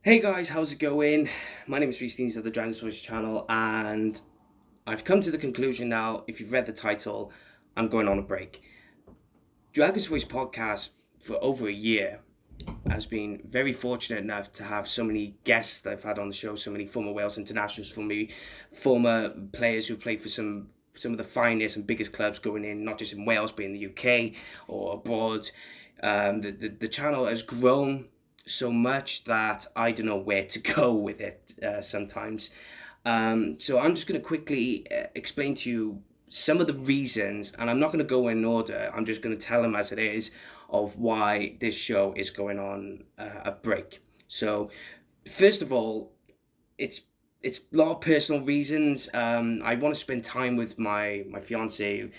Hey guys, how's it going? My name is Reece Deans of the Dragon's Voice channel, and I've come to the conclusion now. If you've read the title, I'm going on a break. Dragon's Voice podcast for over a year has been very fortunate enough to have so many guests that I've had on the show, so many former Wales internationals, former players who've played for some of the finest and biggest clubs going in, not just in Wales, but in the UK or abroad. The channel has grown so much that I don't know where to go with it sometimes. So I'm just going to quickly explain to you some of the reasons, and I'm not going to go in order. I'm just going to tell them as it is of why this show is going on a break. So, first of all, it's it's a lot of personal reasons. I want to spend time with my fiance,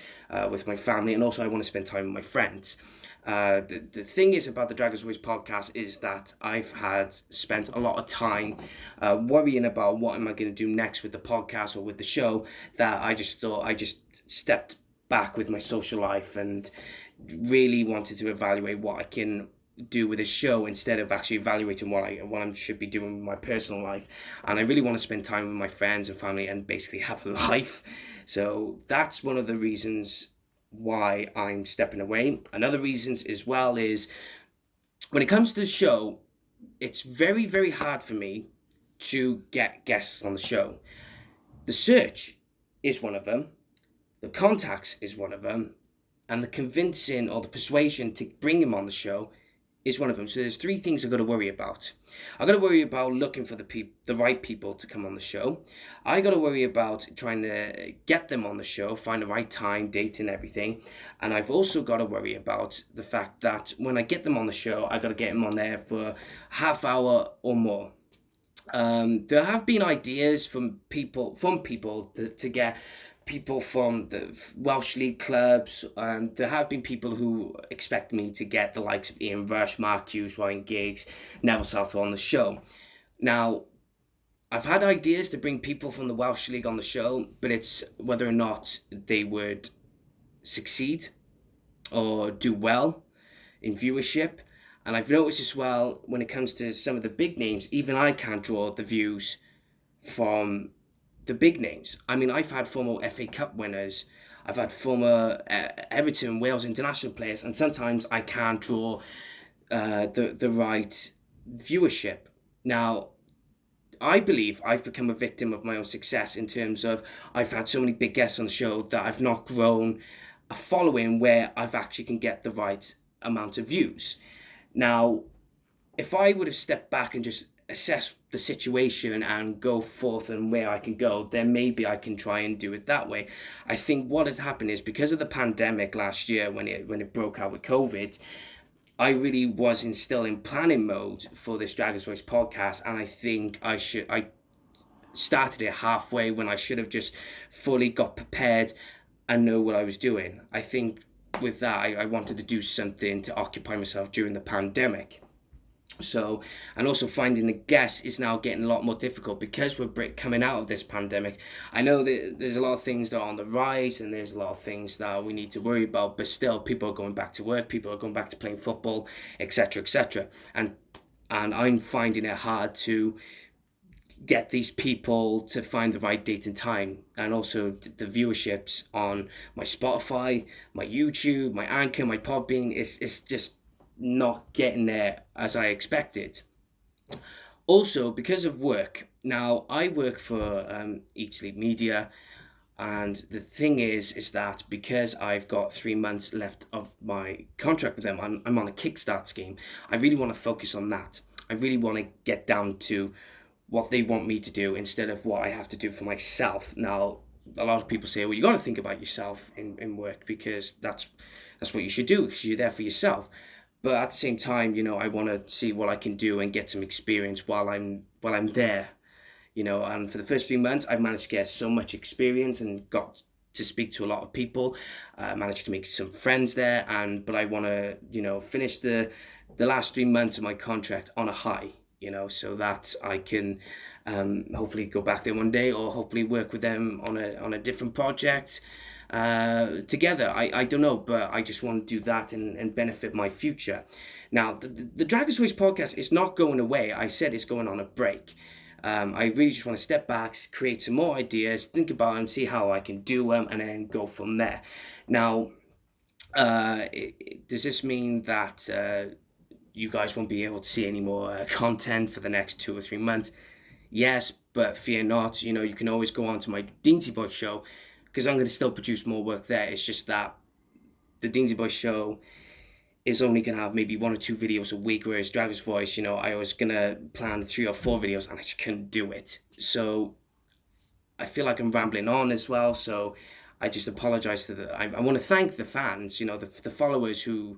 with my family, and also I want to spend time with my friends. The thing is about the Dragon's Voice podcast is that I've had spent a lot of time worrying about what am I going to do next with the podcast or with the show, that I just thought I just stepped back with my social life and really wanted to evaluate what I can do with a show instead of actually evaluating what I should be doing with my personal life. And I really want to spend time with my friends and family and basically have a life. So that's one of the reasons why I'm stepping away. Another reasons as well is when it comes to the show, it's very, very hard for me to get guests on the show. The search is one of them, the contacts is one of them, and the convincing or the persuasion to bring him on the show is one of them. So there's three things I've got to worry about. I got to worry about looking for the right people to come on the show. I got to worry about trying to get them on the show, find the right time, date, and everything. And I've also got to worry about the fact that when I get them on the show, I got to get them on there for half hour or more. There have been ideas from people to get people from the Welsh League clubs. There have been people who expect me to get the likes of Ian Rush, Mark Hughes, Ryan Giggs, Neville Southwell on the show. Now, I've had ideas to bring people from the Welsh League on the show, but it's whether or not they would succeed or do well in viewership. And I've noticed as well when it comes to some of the big names, even I can't draw the views from the big names. I mean, I've had former FA Cup winners, I've had former Everton, Wales international players, and sometimes I can't draw the right viewership. Now, I believe I've become a victim of my own success in terms of I've had so many big guests on the show that I've not grown a following where I've actually can get the right amount of views. Now, if I would have stepped back and just assess the situation and go forth and where I can go, then maybe I can try and do it that way. I think what has happened is because of the pandemic last year when it broke out with COVID, I really was still in planning mode for this Dragon's Voice podcast, and I think I started it halfway when I should have just fully got prepared and know what I was doing. I think with that, I wanted to do something to occupy myself during the pandemic. So, and also finding the guests is now getting a lot more difficult because we're coming out of this pandemic. I know that there's a lot of things that are on the rise and there's a lot of things that we need to worry about, but still, people are going back to work, people are going back to playing football, etc., etc. And I'm finding it hard to get these people to find the right date and time, and also the viewerships on my Spotify, my YouTube, my Anchor, my Podbean is just not getting there as I expected. Also, because of work, now I work for Eat Sleep Media, and the thing is that because I've got 3 months left of my contract with them, I'm on a kickstart scheme. I really want to focus on that. I really want to get down to what they want me to do instead of what I have to do for myself. Now, a lot of people say, well, you got to think about yourself in work because that's what you should do because you're there for yourself. But at the same time, I want to see what I can do and get some experience while I'm there. And for the first 3 months, I've managed to get so much experience and got to speak to a lot of people. Managed to make some friends there, but I want to finish the last 3 months of my contract on a high. So that I can hopefully go back there one day or hopefully work with them on a different project. together. I don't know, but I just want to do that and benefit my future. Now, the Dragon's Voice podcast is not going away. I said it's going on a break. I really just want to step back, create some more ideas, think about them, see how I can do them, and then go from there. Now, does this mean that you guys won't be able to see any more content for the next 2 or 3 months? Yes, but fear not. You know, you can always go on to my Deansy Boy show, because I'm going to still produce more work there. It's just that the Deansy Boy show is only going to have maybe 1 or 2 videos a week, whereas Dragon's Voice, you know, I was going to plan 3 or 4 videos and I just couldn't do it. So I feel like I'm rambling on as well, so I just apologize to I want to thank the fans, you know, the followers who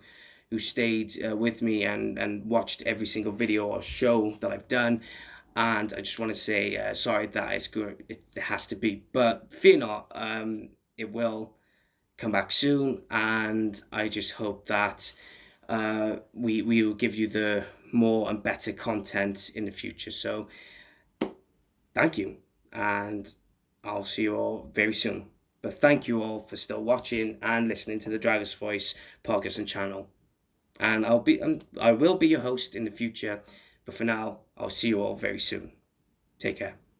stayed with me and watched every single video or show that I've done. And I just want to say sorry that it has to be, but fear not, it will come back soon, and I just hope that we will give you the more and better content in the future. So thank you, and I'll see you all very soon. But thank you all for still watching and listening to the Dragon's Voice podcast and channel. And I will be your host in the future. But for now, I'll see you all very soon. Take care.